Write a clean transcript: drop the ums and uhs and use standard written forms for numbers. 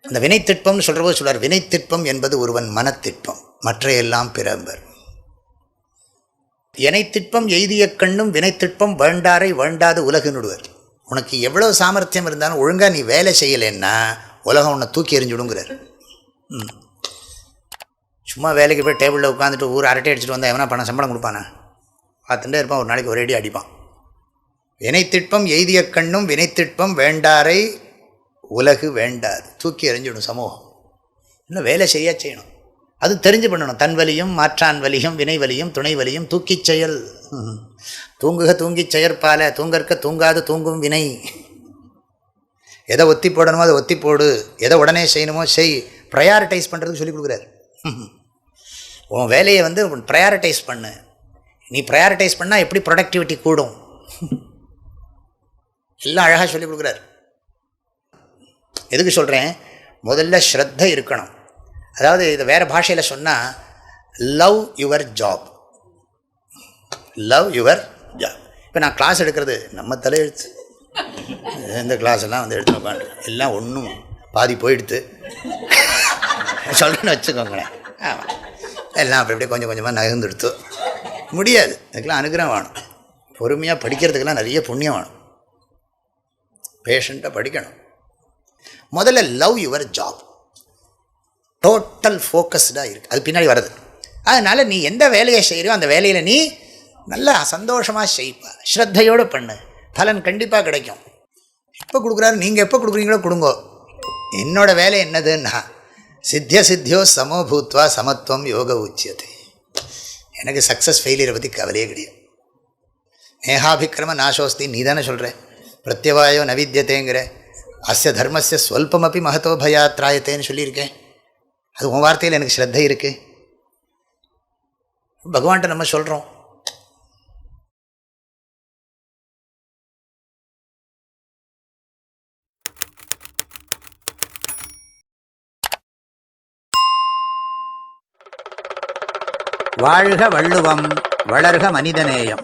அந்த வினைத்திட்பம்னு சொல்கிறபோது சொல்கிறார், வினைத்திட்பம் என்பது ஒருவன் மனத்திட்பம், மற்ற எல்லாம் பிறம்பர். எனைத்திட்பம் எய்திய கண்ணும் வினைத்திட்பம் வேண்டாரை வேண்டாது உலகினுடுவர். உனக்கு எவ்வளோ சாமர்த்தியம் இருந்தாலும் ஒழுங்காக நீ வேலை செய்யலைன்னா உலகம் உன்னை தூக்கி எறிஞ்சுடுங்கிறார். சும்மா வேலைக்கு போய் டேபிளில் உட்காந்துட்டு ஊர் அரட்டை அடிச்சுட்டு வந்தால் எவனா பணம் சம்பளம் கொடுப்பானே? பார்த்துட்டே இருப்பான், ஒரு நாளைக்கு ஒரே அடி அடிப்பான். வினைத்திட்பம் எய்திய கண்ணும் வினைத்திட்பம் வேண்டாரை உலகு வேண்டாது, தூக்கி எறிஞ்சிடும் சமூகம். இன்னும் வேலை செய்யணும், அது தெரிஞ்சு பண்ணணும். தன் வலியும் மாற்றான் வலியும் வினை வலியும் துணை வலியும் தூக்கிச் செயல். தூங்குக தூங்கிச் செயற்பால தூங்கற்க தூங்காது தூங்கும் வினை. எதை ஒத்தி போடணுமோ அதை ஒத்தி போடு, எதை உடனே செய்யணுமோ செய். ப்ரையாரிட்டைஸ் பண்ணுறதுக்கு சொல்லிக் கொடுக்குறாரு. உன் வேலையை ப்ரையாரிட்டைஸ் பண்ணு. நீ ப்ரையாரிட்டைஸ் பண்ணால் எப்படி ப்ரொடக்டிவிட்டி கூடும், எல்லாம் அழகாக சொல்லிக் கொடுக்குறாரு. எதுக்கு சொல்கிறேன்? முதல்ல ஸ்ரத்தை இருக்கணும். அதாவது இதை வேறு பாஷையில் சொன்னால் love your job, love your job. இப்போ நான் கிளாஸ் எடுக்கிறது நம்ம தலையெழுத்து, இந்த கிளாஸ் எல்லாம் எடுத்து உட்காந்து எல்லாம் ஒன்றும் பாதி போயிடுத்து சொல்கிறேன்னு வச்சுக்கோங்களேன். ஆமாம், எல்லாம் அப்படி அப்படியே கொஞ்சம் கொஞ்சமாக நகர்ந்துடுத்து முடியாது. அதுக்கெல்லாம் அனுகிரகம் வேணும். பொறுமையாக படிக்கிறதுக்கெல்லாம் நிறைய புண்ணியம் வேணும். பேஷண்ட்டாக படிக்கணும். முதல்ல லவ் யுவர் ஜாப், டோட்டல் ஃபோக்கஸ்டாக இருக்குது, அது பின்னாடி வருது. அதனால் நீ எந்த வேலையை செய்கிறியோ அந்த வேலையில் நீ நல்லா சந்தோஷமாக செய்ப்பா, ஸ்ரத்தையோடு பண்ணு, பலன் கண்டிப்பாக கிடைக்கும். எப்போ கொடுக்குறாரு? நீங்கள் எப்போ கொடுக்குறீங்களோ கொடுங்கோ. என்னோடய வேலை என்னதுன்னா சித்திய சித்தியோ சமோ பூத்வா சமத்துவம் யோக உச்சியத்தை. எனக்கு சக்ஸஸ் ஃபெயிலியரை பற்றி கவலையே கிடையாது. நேஹாபிக்கிரம நாசோஸ்தி நீ தானே சொல்கிறேன். பிரத்யவாயோ நவித்தியத்தேங்கிற அஸ்ய தர்மஸ்ய ஸ்வல்பமப்பி மகத்தோ பயாத்ராயத்தேன்னு சொல்லியிருக்கேன். அது உன் வார்த்தையில் எனக்கு ஸ்ரத்தை இருக்குது. பகவான்கிட்ட நம்ம சொல்கிறோம். வாழ்க வள்ளுவம், வளர்க மனிதநேயம்.